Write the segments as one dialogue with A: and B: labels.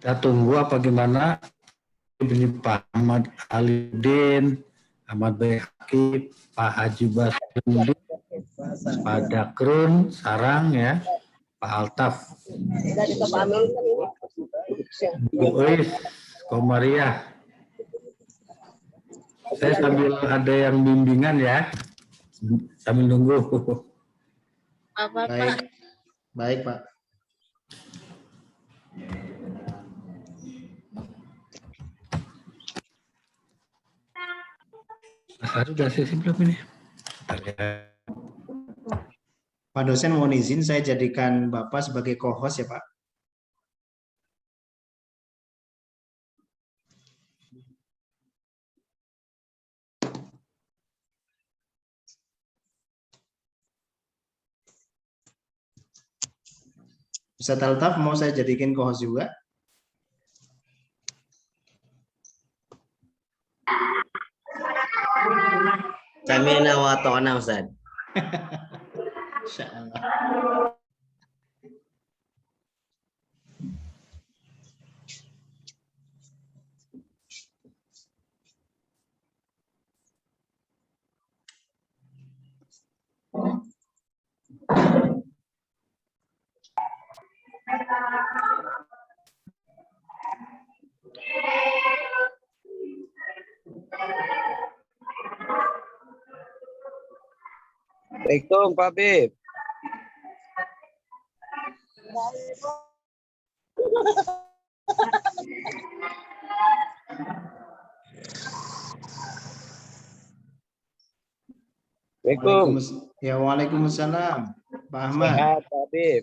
A: Kita tunggu apa gimana? Ini Pak Ahmad Alidin, Ahmad Baihaqi, Pak Haji Basudin, Pak Dakrun, Sarang ya, Pak Altaf, Bu Uis, Komariah. Saya sambil ada yang bimbingan ya, sambil nunggu.
B: Baik, baik Pak.
A: Sudah sesi belum ini?
B: Pak dosen mohon izin saya jadikan Bapak sebagai co-host ya Pak. Ustadz Altaf mau saya jadikan co-host juga?
C: Sami'na wa ta'na Ustaz.
B: Insyaallah.
D: Assalamualaikum Pak Bib.
B: Ya, waalaikumsalam. Pak Ahmad.
D: Sehat Pak Bib.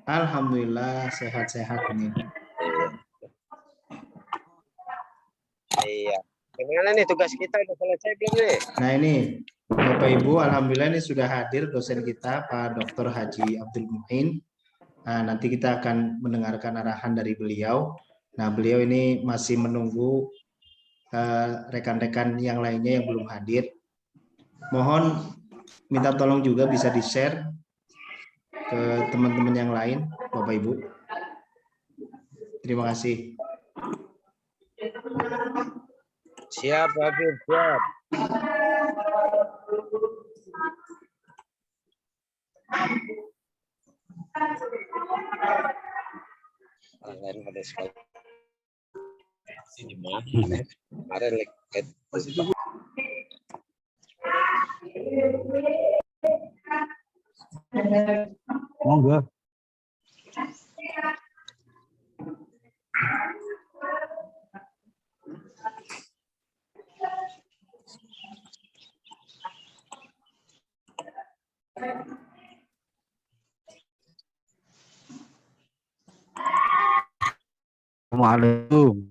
B: Alhamdulillah sehat-sehat ini.
D: Iya. Gimana nih tugas kita udah selesai belum nih?
B: Nah ini Bapak Ibu, alhamdulillah ini sudah hadir dosen kita Pak Dr. Haji Abdul Muin. Nah, nanti kita akan mendengarkan arahan dari beliau. Nah beliau ini masih menunggu rekan-rekan yang lainnya yang belum hadir. Mohon minta tolong juga bisa di-share ke teman-teman yang lain, Bapak Ibu. Terima kasih.
D: Siap Pak Bib, siap. Lain ada sekali. Sini mana? Kemarin leket.
A: Monggo. Assalamualaikum.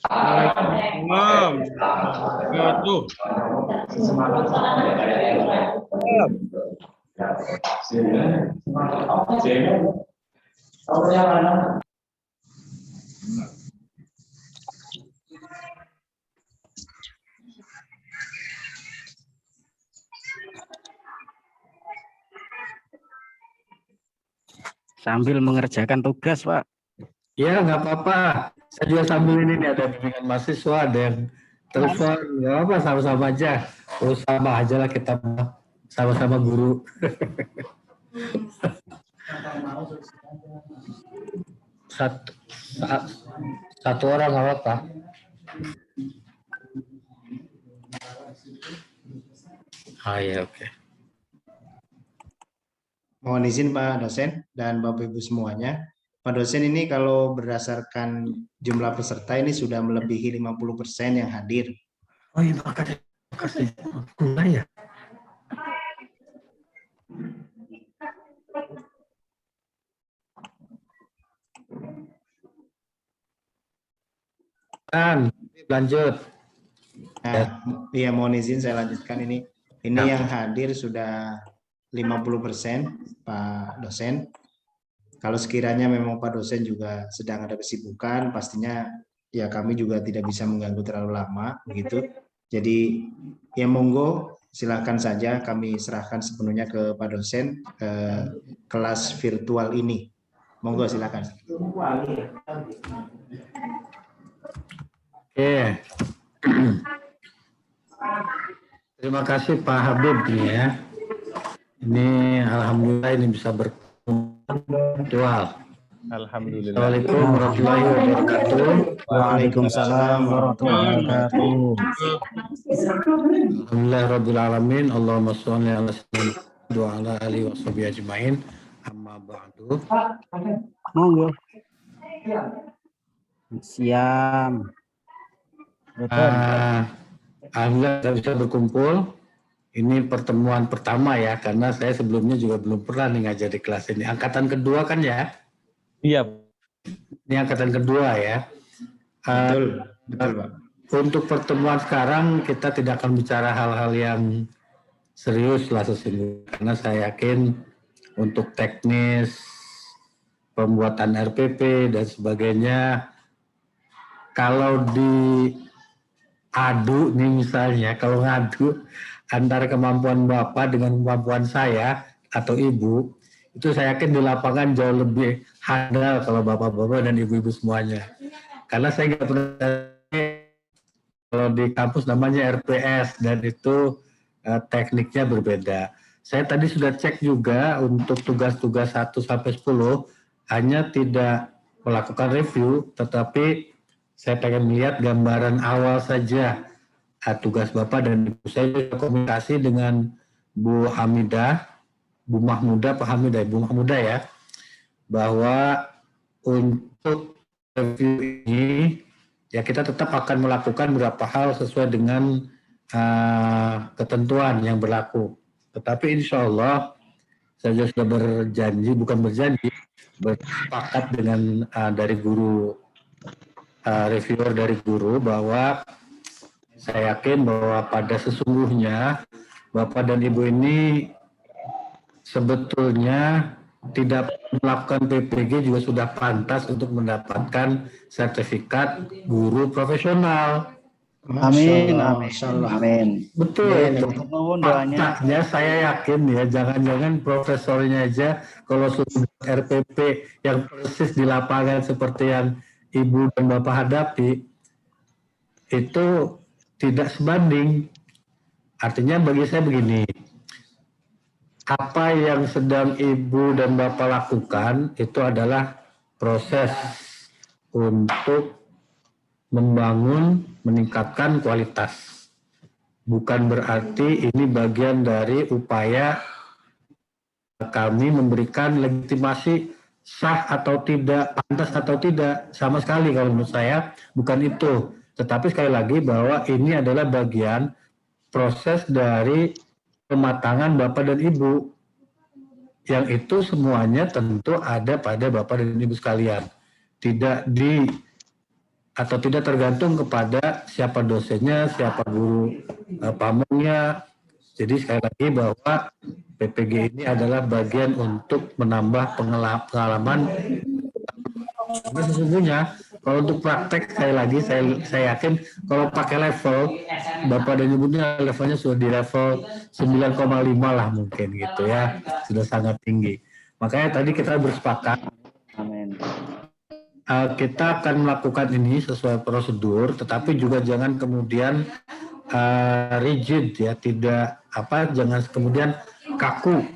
E: Waalaikumsalam. Wabarakatuh.
A: Sambil mengerjakan tugas, Pak. Ya, nggak apa-apa. Saya juga sambil ini nih, ada bimbingan mahasiswa, ada yang telepon. Nggak apa, sama-sama aja. Terus sama aja lah kita, sama-sama guru. Satu orang nggak apa-apa. Ah ya, oke.
B: Mohon izin Pak dosen dan Bapak Ibu semuanya. Pak dosen ini kalau berdasarkan jumlah peserta ini sudah melebihi 50% yang hadir.
A: Oh iya, makasih. Mulai ya. Kan, lanjut.
B: Nah, iya mohon izin saya lanjutkan ini. Ini yang hadir sudah 50% Pak dosen. Kalau sekiranya memang Pak dosen juga sedang ada kesibukan, pastinya ya kami juga tidak bisa mengganggu terlalu lama begitu. Jadi ya monggo silakan saja kami serahkan sepenuhnya ke Pak dosen kelas virtual ini. Monggo silakan.
A: Oke. Terima kasih Pak Habib nih ya. Ini alhamdulillah ini bisa virtual.
F: Alhamdulillah.
A: Assalamualaikum warahmatullahi wabarakatuh.
B: Waalaikumsalam warahmatullahi wabarakatuh.
A: Alhamdulillahirabbil alamin. Allahumma shalli ala sayyidina wa ala alihi washabihi ajmain. Amma ba'du.
G: Monggo. Siam.
A: Alhamdulillah kita bisa berkumpul. Ini pertemuan pertama ya, karena saya sebelumnya juga belum pernah nih ngajar di kelas ini. Angkatan kedua kan ya?
F: Iya.
A: Ini angkatan kedua ya.
B: Betul, betul Pak.
A: Untuk pertemuan sekarang kita tidak akan bicara hal-hal yang serius lah sesungguhnya, karena saya yakin untuk teknis pembuatan RPP dan sebagainya, kalau diadu nih misalnya, kalau ngadu antara kemampuan Bapak dengan kemampuan saya atau Ibu, itu saya yakin di lapangan jauh lebih handal kalau Bapak-Bapak dan Ibu-Ibu semuanya. Karena saya nggak pernah, kalau di kampus namanya RPS dan itu tekniknya berbeda. Saya tadi sudah cek juga untuk tugas-tugas 1-10 hanya tidak melakukan review, tetapi saya pengen melihat gambaran awal saja tugas Bapak dan Ibu. Saya komunikasi dengan Bu Hamidah, Bu Mahmudah, Pak Hamidah, Bu Mahmudah ya, bahwa untuk review ini ya kita tetap akan melakukan beberapa hal sesuai dengan ketentuan yang berlaku. Tetapi insya Allah saya sudah berjanji, bukan berjanji, bersepakat dengan dari guru, reviewer dari guru, bahwa saya yakin bahwa pada sesungguhnya Bapak dan Ibu ini sebetulnya tidak melakukan PPG juga sudah pantas untuk mendapatkan sertifikat guru profesional.
G: Amin, amin,
B: Masyaallah.
G: amin.
A: Betul.
G: Mohon doanya.
A: Faktanya saya yakin ya, jangan-jangan profesornya aja kalau sudah RPP yang persis di lapangan seperti yang Ibu dan Bapak hadapi, itu tidak sebanding. Artinya bagi saya begini, apa yang sedang Ibu dan Bapak lakukan itu adalah proses untuk membangun, meningkatkan kualitas. Bukan berarti ini bagian dari upaya kami memberikan legitimasi sah atau tidak, pantas atau tidak. Sama sekali kalau menurut saya bukan itu. Tetapi sekali lagi bahwa ini adalah bagian proses dari pematangan Bapak dan Ibu. Yang itu semuanya tentu ada pada Bapak dan Ibu sekalian. Tidak tergantung kepada siapa dosennya, siapa guru pamongnya. Jadi sekali lagi bahwa PPG ini adalah bagian untuk menambah pengalaman. Karena sesungguhnya kalau untuk praktek, sekali lagi saya yakin kalau pakai level, Bapak dan Ibunya levelnya sudah di level 9,5 lah mungkin gitu ya, sudah sangat tinggi. Makanya tadi kita bersepakat,
G: Amin.
A: Kita akan melakukan ini sesuai prosedur, tetapi juga jangan kemudian rigid ya, jangan kemudian kaku.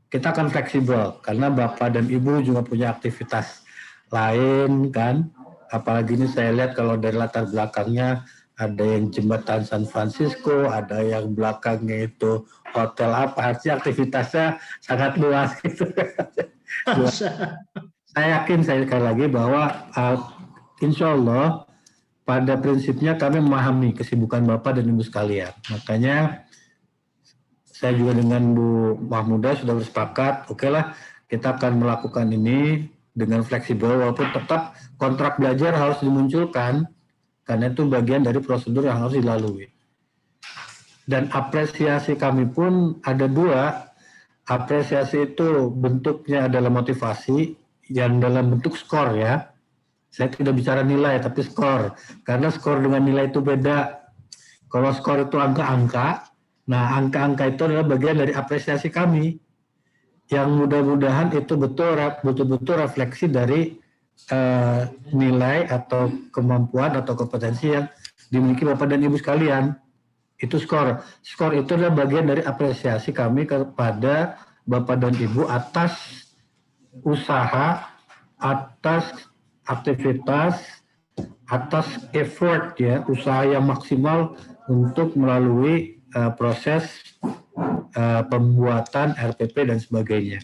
A: Kita akan fleksibel karena Bapak dan Ibu juga punya aktivitas lain kan. Apalagi ini saya lihat kalau dari latar belakangnya ada yang jembatan San Francisco, ada yang belakangnya itu hotel apa, artinya aktivitasnya sangat luas gitu. Saya yakin sekali lagi bahwa insya Allah pada prinsipnya kami memahami kesibukan Bapak dan Ibu sekalian. Makanya saya juga dengan Bu Mahmudah sudah bersepakat, oke lah kita akan melakukan ini dengan fleksibel, walaupun tetap kontrak belajar harus dimunculkan, karena itu bagian dari prosedur yang harus dilalui. Dan apresiasi kami pun ada dua. Apresiasi itu bentuknya adalah motivasi, yang dalam bentuk skor ya. Saya tidak bicara nilai, tapi skor. Karena skor dengan nilai itu beda. Kalau skor itu angka-angka, nah angka-angka itu adalah bagian dari apresiasi kami. yang mudah-mudahan itu betul-betul refleksi dari nilai atau kemampuan atau kompetensi yang dimiliki Bapak dan Ibu sekalian. Itu skor. Skor itu adalah bagian dari apresiasi kami kepada Bapak dan Ibu atas usaha, atas aktivitas, atas effort ya, usaha yang maksimal untuk melalui proses pembuatan RPP dan sebagainya.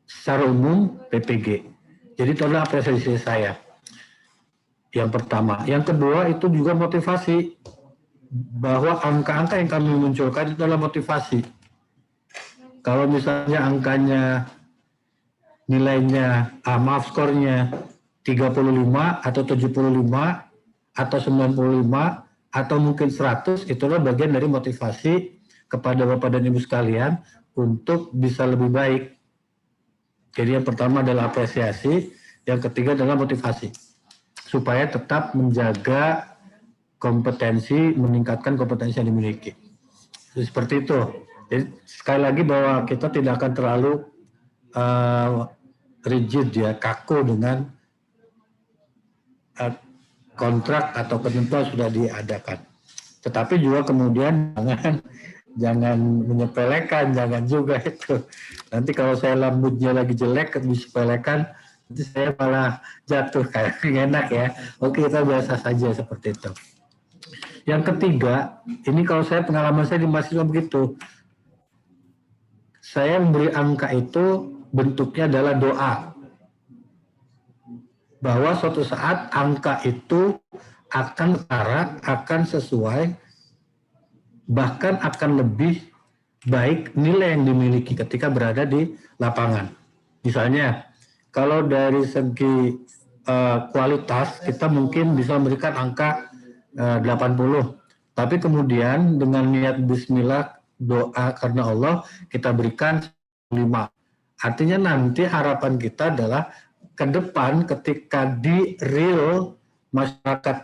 A: Secara umum PPG. Jadi itu adalah apresiasi saya. Yang pertama. Yang kedua itu juga motivasi. Bahwa angka-angka yang kami munculkan itu adalah motivasi. Kalau misalnya angkanya, nilainya, skornya 35 atau 75 atau 95 atau mungkin 100, itu adalah bagian dari motivasi kepada Bapak dan Ibu sekalian untuk bisa lebih baik. Jadi yang pertama adalah apresiasi, yang ketiga adalah motivasi. Supaya tetap menjaga kompetensi, meningkatkan kompetensi yang dimiliki. Jadi, seperti itu. Jadi, sekali lagi bahwa kita tidak akan terlalu rigid ya, kaku dengan kontrak atau ketentuan sudah diadakan. Tetapi juga kemudian jangan menyepelekan, jangan juga itu. Nanti kalau saya lambutnya lagi jelek, disepelekan, nanti saya malah jatuh kayak enak ya. Oke, kita biasa saja seperti itu. Yang ketiga, ini kalau saya pengalaman saya di mahasiswa begitu. Saya memberi angka itu bentuknya adalah doa. Bahwa suatu saat angka itu akan setara, akan sesuai, bahkan akan lebih baik nilai yang dimiliki ketika berada di lapangan. Misalnya, kalau dari segi kualitas, kita mungkin bisa memberikan angka 80. Tapi kemudian dengan niat bismillah, doa karena Allah, kita berikan 5. Artinya nanti harapan kita adalah ke depan ketika di real masyarakat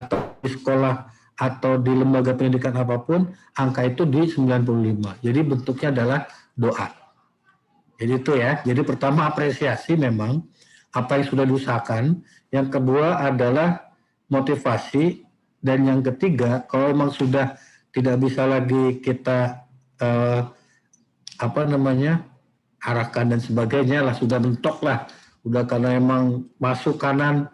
A: atau di sekolah atau di lembaga pendidikan apapun, angka itu di 95. Jadi bentuknya adalah doa. Jadi itu ya. Jadi pertama apresiasi memang apa yang sudah diusahakan. Yang kedua adalah motivasi, dan yang ketiga kalau memang sudah tidak bisa lagi kita arahkan dan sebagainya lah, sudah mentok lah, udah karena emang masuk kanan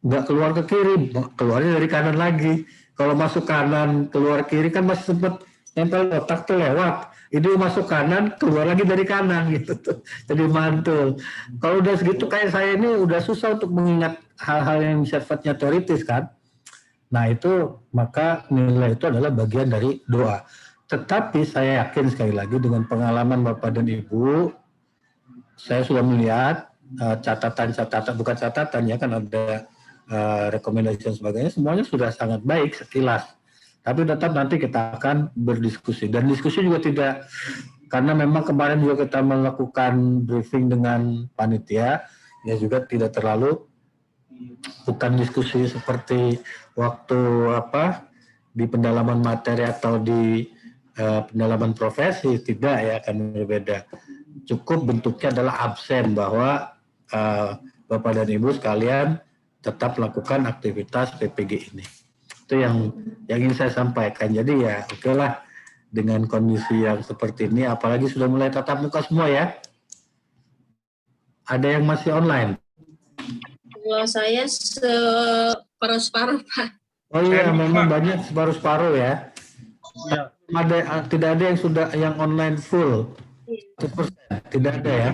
A: nggak keluar ke kiri, keluarnya dari kanan lagi. Kalau masuk kanan keluar kiri kan masih sempat nempel otak tuh lewat. Ini masuk kanan, keluar lagi dari kanan gitu tuh. Jadi mantul. Kalau udah segitu kayak saya ini udah susah untuk mengingat hal-hal yang sifatnya teoritis kan. Nah itu maka nilai itu adalah bagian dari doa. Tetapi saya yakin sekali lagi dengan pengalaman Bapak dan Ibu, saya sudah melihat catatan-catatan, bukan catatan ya, kan ada rekomendasi dan sebagainya, semuanya sudah sangat baik sekilas. Tapi tetap nanti kita akan berdiskusi. Dan diskusi juga tidak, karena memang kemarin juga kita melakukan briefing dengan panitia, ya juga tidak terlalu, bukan diskusi seperti waktu di pendalaman materi atau di pendalaman profesi, tidak ya, akan berbeda. Cukup bentuknya adalah absen bahwa Bapak dan Ibu sekalian tetap lakukan aktivitas PPG ini. Itu yang ingin saya sampaikan. Jadi ya oke lah dengan kondisi yang seperti ini, apalagi sudah mulai tatap muka semua ya. Ada yang masih online?
F: Kalau saya separuh-separuh, Pak.
A: Oh iya, memang banyak separuh-separuh ya.
E: Ya.
A: Tidak ada yang sudah yang online full. 100%. Tidak ada ya.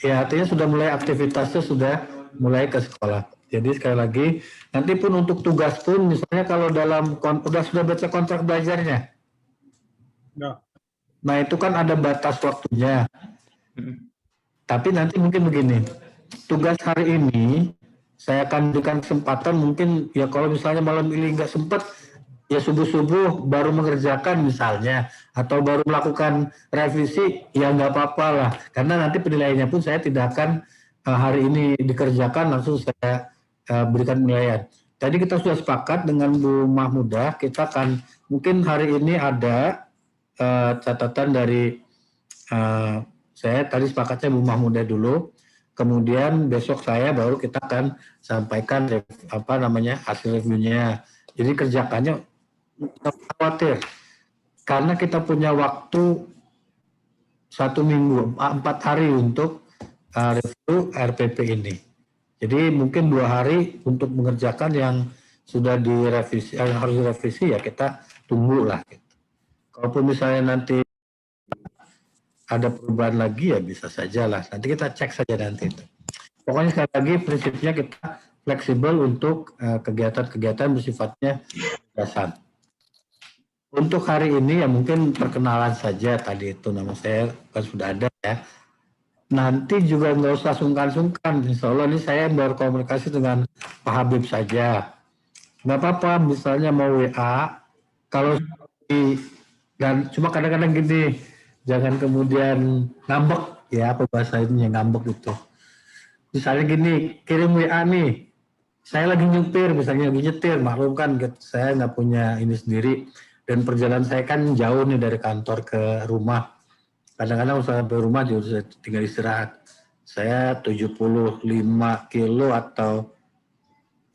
A: Ya artinya sudah mulai aktivitasnya sudah mulai ke sekolah. Jadi sekali lagi, nanti pun untuk tugas pun, misalnya kalau dalam sudah baca kontrak belajarnya.
E: Ya.
A: Nah itu kan ada batas waktunya. Tapi nanti mungkin begini, tugas hari ini saya akan berikan kesempatan mungkin ya kalau misalnya malam ini nggak sempat, ya subuh-subuh baru mengerjakan misalnya, atau baru melakukan revisi, ya nggak apa-apa lah. Karena nanti penilaiannya pun saya tidak akan hari ini dikerjakan langsung saya berikan penilaian. Tadi kita sudah sepakat dengan Bu Mahmudah, kita akan mungkin hari ini ada catatan dari saya tadi sepakatnya Bu Mahmudah dulu, kemudian besok saya baru kita akan sampaikan hasil reviewnya. Jadi kerjakannya tidak khawatir, karena kita punya waktu 1 minggu, 4 hari untuk review RPP ini. Jadi mungkin 2 hari untuk mengerjakan yang sudah direvisi, yang harus direvisi ya kita tunggulah. Gitu. Kalaupun misalnya nanti ada perubahan lagi ya bisa saja lah. Nanti kita cek saja nanti itu. Pokoknya sekali lagi prinsipnya kita fleksibel untuk kegiatan-kegiatan bersifatnya dasar. Untuk hari ini ya mungkin perkenalan saja tadi itu, nama saya kan sudah ada ya. Nanti juga nggak usah sungkan-sungkan. Insya Allah ini saya berkomunikasi dengan Pak Habib saja. Nggak apa-apa, misalnya mau WA, kalau dan cuma kadang-kadang gini, jangan kemudian ngambek ya, apa bahasa ini ngambek itu. Misalnya gini, kirim WA nih, saya lagi nyupir, misalnya lagi nyetir, maklum kan saya nggak punya ini sendiri, dan perjalanan saya kan jauh nih dari kantor ke rumah. Kadang-kadang sampai rumah juga tinggal istirahat. Saya 75 kilo atau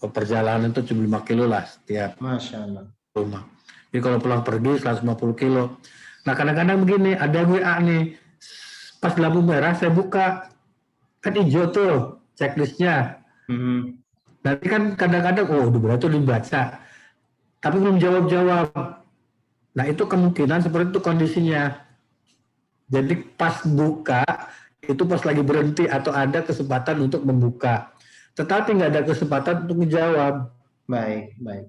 A: perjalanan itu 75 kilo lah setiap
B: Masya Allah.
A: rumah. Jadi kalau pulang pergi 150 kilo. Nah kadang-kadang begini, ada WA nih, pas lampu merah saya buka, kan hijau tuh checklistnya. Nanti kan kadang-kadang, oh berarti udah dibaca, tapi belum jawab-jawab. Nah itu kemungkinan seperti itu kondisinya. Jadi pas buka, itu pas lagi berhenti atau ada kesempatan untuk membuka. Tetapi nggak ada kesempatan untuk menjawab.
B: Baik, baik.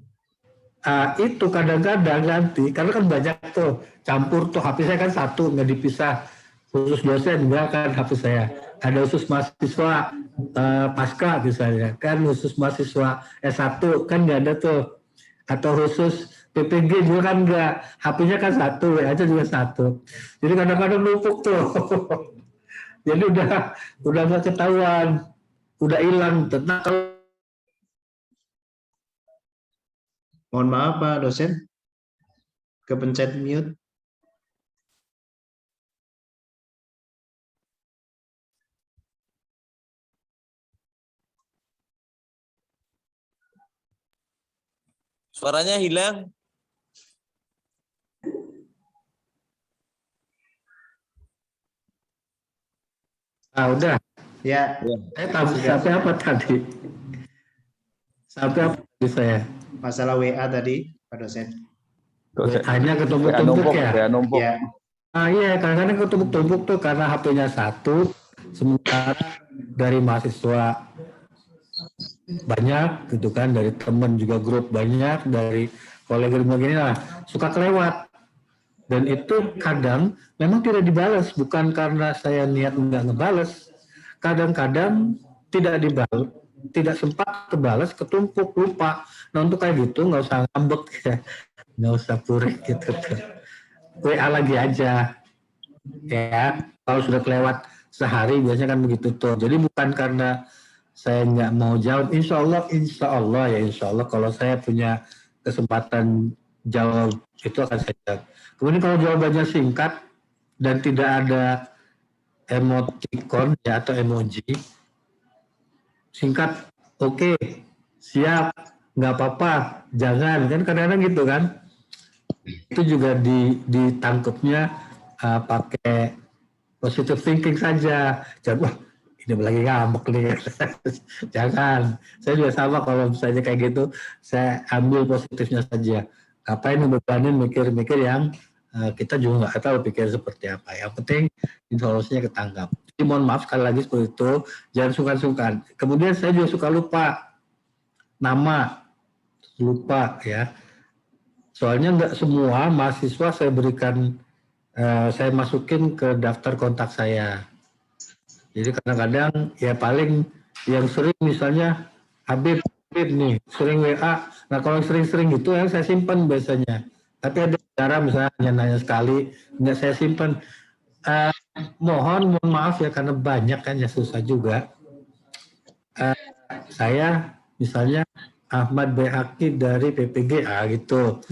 A: Itu kadang-kadang nanti, karena kan banyak tuh, campur tuh, HP saya kan satu, nggak dipisah. Khusus dosen enggak kan HP saya. Ada khusus mahasiswa pasca misalnya, kan khusus mahasiswa S1 kan nggak ada tuh. Atau khusus PPG juga kan enggak, HP-nya kan satu, WA-nya juga satu. Jadi kadang-kadang numpuk tuh. Jadi udah nggak ketahuan, udah hilang. Tentang kalau
B: Mohon maaf Pak dosen, kepencet mute.
H: Suaranya hilang.
A: udah.
B: Ya.
A: Saya tahu sampai apa tadi? Sampai apa tadi saya?
B: Masalah WA tadi, Pak dosen.
A: Hanya ketumpuk-tumpuk ya?
B: Ya.
A: Iya, kadang-kadang ketumpuk-tumpuk tuh karena HP-nya satu, sementara dari mahasiswa banyak gitu kan, dari teman juga grup banyak, dari kolega begini lah, suka kelewat. Dan itu kadang memang tidak dibalas, bukan karena saya niat nggak ngebales. Kadang-kadang tidak dibalas, tidak sempat kebalas, ketumpuk, lupa. Nah untuk kayak gitu nggak usah ngambek ya, nggak usah purik gitu. WA lagi aja, ya. Kalau sudah kelewat sehari biasanya kan begitu tuh. Jadi bukan karena saya nggak mau jawab, insya Allah kalau saya punya kesempatan jawab itu akan saya jawab. Kemudian kalau jawabannya singkat dan tidak ada emoticon ya atau emoji, singkat, oke, siap, nggak apa-apa, jangan, kan kadang-kadang gitu kan. Itu juga ditangkapnya pakai positive thinking saja. Jangan, wah ini lagi ngambek nih. Jangan. Saya juga sama kalau misalnya kayak gitu, saya ambil positifnya saja. Ngapain membebanin mikir-mikir yang kita juga nggak tahu pikir seperti apa. Yang penting solusinya ketangkap. Jadi mohon maaf sekali lagi seperti itu, jangan sungkan-sungkan. Kemudian saya juga suka lupa nama, lupa ya. Soalnya nggak semua mahasiswa saya berikan, saya masukin ke daftar kontak saya. Jadi kadang-kadang ya paling yang sering misalnya Habib nih sering WA. Nah kalau sering-sering gitu ya saya simpan biasanya. Tapi ada cara misalnya hanya nanya sekali, nggak saya simpan. Mohon maaf ya karena banyak kan ya susah juga. Saya misalnya Ahmad Behaki dari PPGA gitu.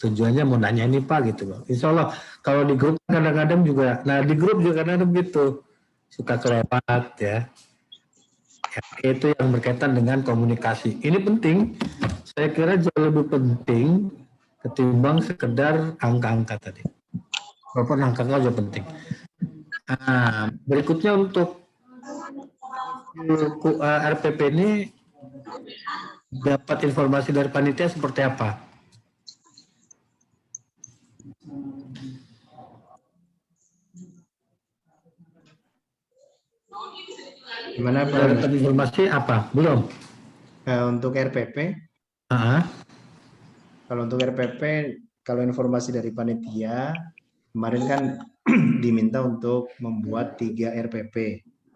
A: tujuannya mau nanya ini Pak gitu Bang. Insya Allah kalau di grup kadang-kadang juga, nah di grup juga kadang-kadang gitu suka kelewat ya. Itu yang berkaitan dengan komunikasi. Ini penting, saya kira jauh lebih penting ketimbang sekedar angka-angka tadi. Walaupun angka-angka juga penting. Nah, berikutnya untuk RPP ini dapat informasi dari panitia seperti apa?
B: Gimana Pak?
A: Dapat informasi apa? Belum?
B: Untuk RPP, kalau untuk RPP, kalau informasi dari panitia, kemarin kan diminta untuk membuat 3 RPP.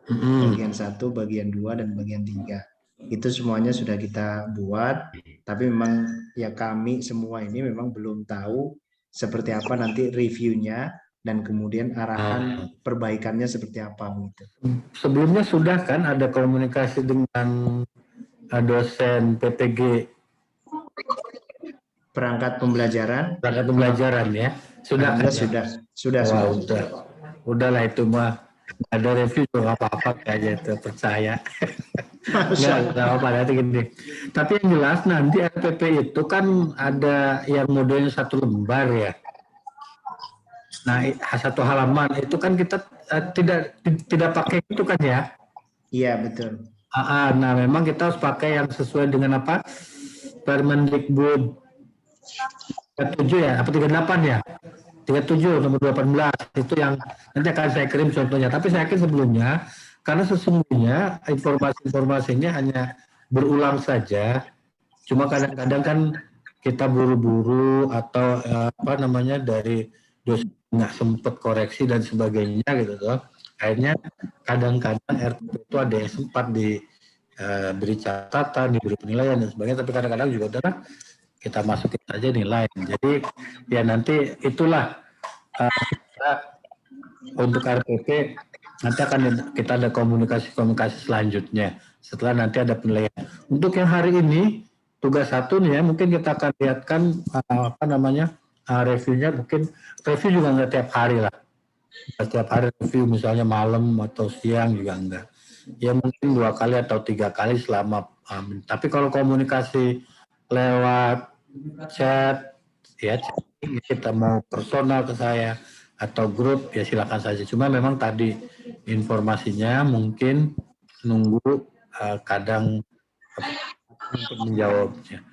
B: Bagian 1, bagian 2, dan bagian 3. Itu semuanya sudah kita buat, tapi memang ya kami semua ini memang belum tahu seperti apa nanti reviewnya dan kemudian arahan perbaikannya seperti apa gitu.
A: Sebelumnya sudah kan ada komunikasi dengan dosen PPG
B: Perangkat pembelajaran
A: ya. Sudah kan ya?
B: Sudah.
A: Udahlah itu mah ada review juga nggak apa-apa kayaknya itu, percaya. Nggak apa-apa nanti gini. Tapi yang jelas nanti RPP itu kan ada yang modelnya 1 lembar ya. Nah, 1 halaman itu kan kita tidak pakai itu kan ya?
B: Iya, betul.
A: Nah, memang kita harus pakai yang sesuai dengan apa? Permendikbud 37 ya, apa 38 ya? 37 nomor 18 itu yang nanti akan saya kirim contohnya. Tapi saya yakin sebelumnya, karena sesungguhnya informasi-informasinya hanya berulang saja. Cuma kadang-kadang kan kita buru-buru atau dari dosen nggak sempat koreksi dan sebagainya gitu tuh. Akhirnya kadang-kadang RPP itu ada yang sempat diberi catatan, diberi penilaian dan sebagainya, tapi kadang-kadang juga udah kita masukin saja nilai. Jadi ya nanti itulah kita untuk RPP nanti akan kita ada komunikasi selanjutnya setelah nanti ada penilaian. Untuk yang hari ini tugas 1 nih ya, mungkin kita akan lihatkan reviewnya, mungkin review juga nggak tiap hari lah. Setiap hari review misalnya malam atau siang juga enggak. Ya mungkin 2 kali atau 3 kali selama tapi kalau komunikasi lewat chat ya, kita mau personal ke saya atau grup ya silakan saja. Cuma memang tadi informasinya mungkin nunggu kadang untuk menjawabnya.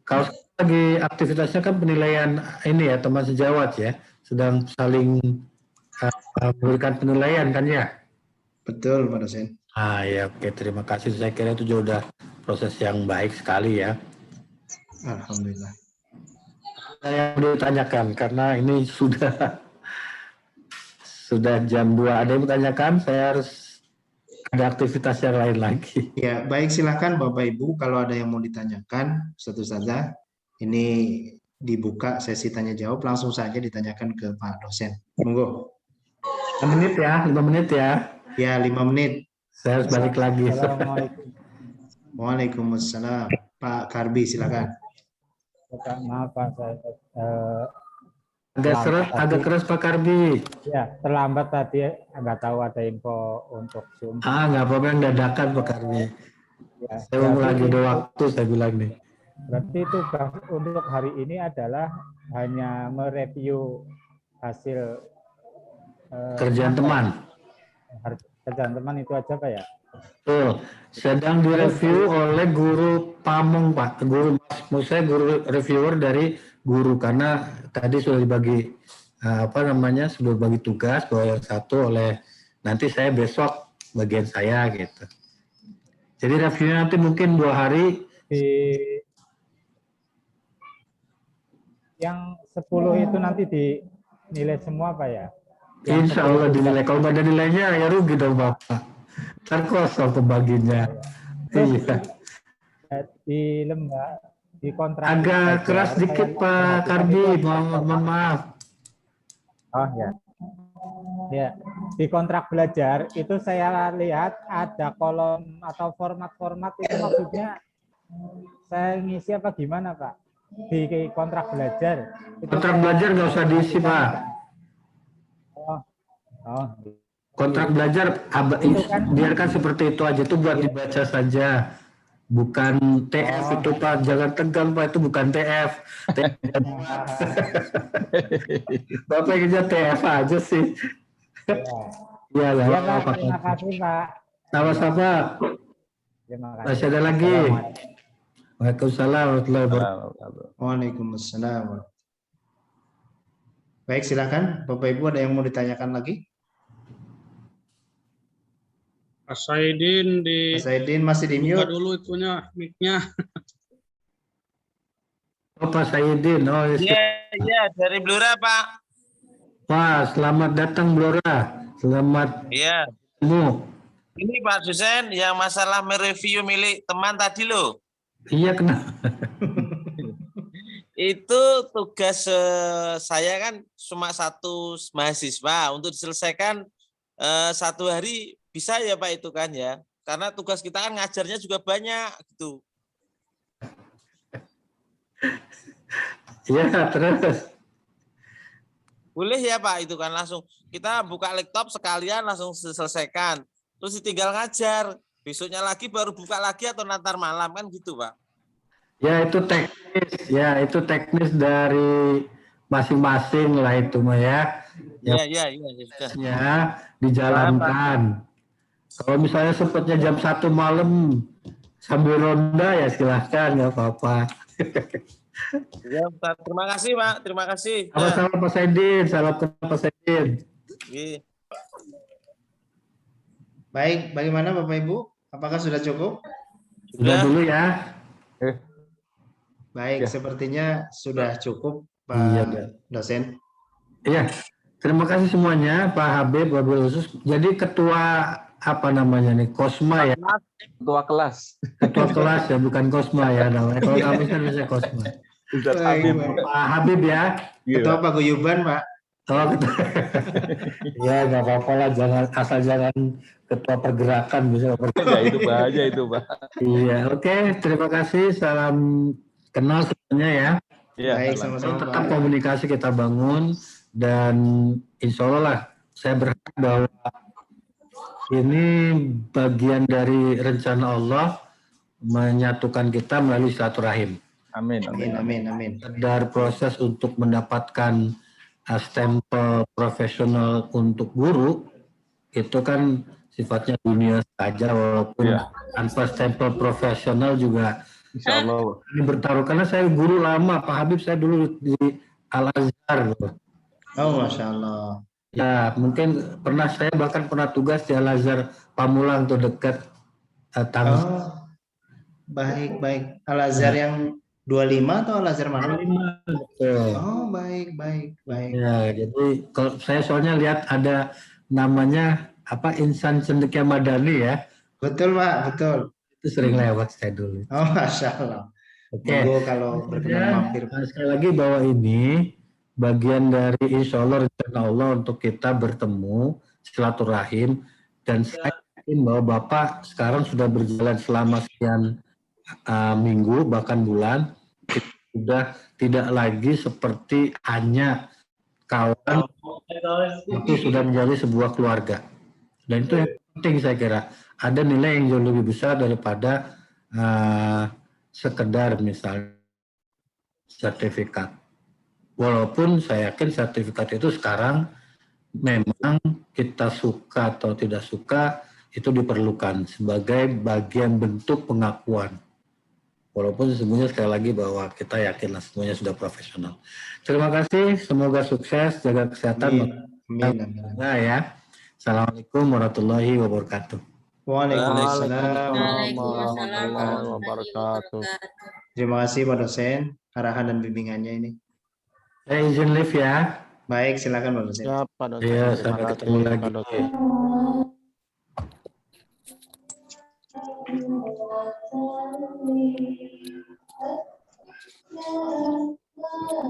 A: Kalau lagi aktivitasnya kan penilaian ini ya, teman sejawat ya, sedang saling memberikan penilaian kan ya?
B: Betul Pak dosen.
A: Ya oke, terima kasih. Saya kira itu juga udah proses yang baik sekali ya.
B: Alhamdulillah.
A: Saya mau ditanyakan karena ini sudah jam 2. Ada yang bertanyakan? Saya harus ada aktivitas yang lain lagi.
B: Ya, baik, silakan Bapak Ibu kalau ada yang mau ditanyakan, satu saja. Ini dibuka sesi tanya jawab, langsung saja ditanyakan ke Pak dosen. Monggo.
A: 5 menit ya, 5 menit ya.
B: Ya, 5 menit.
A: Saya harus balik lagi.
G: Assalamualaikum.
B: Waalaikumsalam. Pak Karbi, silakan.
G: Maaf Pak, saya
A: agak keras Pak Karbi.
G: ya terlambat tadi, nggak tahu ada info untuk Zoom.
A: Nggak apa-apa, yang dadakan Pak Karbi.
G: Ya,
A: saya mau lagi ada waktu, saya bilang nih.
G: Berarti tugas untuk hari ini adalah hanya mereview hasil
A: kerjaan teman.
G: Kerjaan teman itu aja Pak ya?
A: Betul. Sedang direview oleh guru Pamong Pak. Guru reviewer dari guru, karena tadi sudah dibagi sudah bagi tugas bahwa yang satu oleh nanti saya besok bagian saya gitu. Jadi reviewnya nanti mungkin 2 hari.
G: Yang 10 itu nanti dinilai semua Pak ya?
A: Insya Allah dinilai. Kalau nggak ada nilainya ya rugi dong Bapak. Ntar kosong pembaginya. Iya.
G: Di lembar, di kontrak.
A: Agak keras dikit Pak Karbi, mohon maaf.
G: Oh ya. Ya, di kontrak belajar itu saya lihat ada kolom atau format-format itu, maksudnya saya ngisi apa gimana Pak? di kontrak belajar.
A: Kontrak belajar nggak usah diisi, Pak.
G: Oh,
A: Kontrak belajar
G: Itu kan-
A: biarkan seperti itu aja, itu buat dibaca saja. Bukan TF itu, Pak. Jangan tegang, Pak. Itu bukan TF. Bapak kerja TF aja sih. Iya lah.
G: Ya Pak, terima kasih Pak.
A: Sama-sama.
G: Terima kasih.
A: Masih ada lagi. Waalaikumsalam warahmatullahi wabarakatuh.
B: Waalaikumsalam. Baik, silakan Bapak Ibu, ada yang mau ditanyakan lagi?
E: Pak Saidin di
B: Mas Aidin masih di
E: buka
B: mute.
E: dulu itunya mic-nya.
A: Oh, Pak Saidin. Oh,
H: Iya, dari Blora, Pak.
A: Pak, selamat datang Blora. Selamat
H: Iya.
A: ketemu.
H: Ini Pak dosen yang masalah mereview milik teman tadi loh.
A: Iya, kenapa?
H: Itu tugas saya kan cuma satu mahasiswa untuk diselesaikan 1 hari bisa ya Pak itu kan ya. Karena tugas kita kan ngajarnya juga banyak gitu.
A: Iya, terus.
H: Boleh ya Pak itu kan langsung kita buka laptop sekalian langsung diselesaikan. Terus tinggal ngajar. Besoknya lagi baru buka lagi atau nanti malam kan gitu Pak.
A: Ya, itu teknis. Ya, itu teknis dari masing-masing lah itu mah ya.
H: Iya.
A: Ya, dijalankan. Kalau misalnya sempatnya jam 1 malam sambil ronda ya silahkan, nggak apa-apa.
H: Ya, terima kasih Pak, terima kasih.
A: Sama-sama Pak Saidin, salam kenal Pak Saidin.
H: Ya.
B: Baik, bagaimana Bapak Ibu? Apakah sudah cukup?
A: Sudah dulu ya.
B: Baik,
A: Ya.
B: sepertinya sudah cukup Pak
A: Iya,
B: dosen.
A: Iya, terima kasih semuanya Pak Habib, Wabil Khusus. Jadi ketua apa namanya nih, Kosma ya?
I: Ketua kelas.
A: Ketua kelas ya, bukan Kosma ya namanya. Kalau kami kan bisa Kosma.
B: Baik, baik.
A: Pak Habib ya.
B: Ketua Paguyuban, Pak.
A: Oh, ya nggak apa-apa lah, jangan ketua pergerakan bisa.
I: Ya itu bahaya itu Pak.
A: Iya, oke, terima kasih, salam kenal semuanya ya.
I: Iya.
B: Baik,
A: So,
B: sama-sama
A: tetap
B: Pak.
A: komunikasi kita bangun dan insya Allah lah saya berharap bahwa ini bagian dari rencana Allah menyatukan kita melalui silaturahim.
I: Amin.
B: Amin, amin, amin.
A: Dari proses untuk mendapatkan stempel profesional untuk guru itu kan sifatnya dunia saja, walaupun
I: Iya.
A: tanpa stempel profesional juga
I: Insya Allah.
A: ini bertaruh, karena saya guru lama Pak Habib, saya dulu di Al Azhar.
B: Oh, Masya Allah.
A: Ya, mungkin saya bahkan pernah tugas di Al Azhar Pamulang tuh dekat Tangsel.
B: Oh, baik, baik. Al Azhar yang 25 atau Al Azhar mana?
A: Betul.
B: Oh, baik, baik, baik.
A: Ya, jadi kalau saya soalnya lihat ada namanya apa, Insan Cendekia Madani ya,
B: Betul, Pak, betul.
A: itu sering lewat saya dulu.
B: Oh, Masya Allah.
A: Oke.
B: Monggo kalau berkenan mampir.
A: Sekali lagi bahwa ini bagian dari insya Allah rencana Allah untuk kita bertemu silaturahim, dan saya yakin bahwa Bapak sekarang sudah berjalan selama sekian minggu bahkan bulan, sudah tidak lagi seperti hanya kawan, itu sudah menjadi sebuah keluarga, dan itu yang penting saya kira. Ada nilai yang jauh lebih besar daripada sekedar misalnya sertifikat. Walaupun saya yakin sertifikat itu sekarang memang kita suka atau tidak suka itu diperlukan sebagai bagian bentuk pengakuan. Walaupun sesungguhnya sekali lagi bahwa kita yakinlah semuanya sudah profesional. Terima kasih, semoga sukses, jaga kesehatan.
B: Amin, amin.
A: Nah ya, Assalamualaikum warahmatullahi wabarakatuh.
B: Waalaikumsalam.
F: Waalaikumsalam
I: wabarakatuh.
B: Terima kasih Pak dosen, arahan dan bimbingannya ini.
A: Saya izin live ya.
B: Baik, silakan Pak dosen.
I: Siap, Pak dosen.
A: Iya,
I: Terima
A: sampai
I: kasih,
A: ketemu lagi.
I: Pak dosen.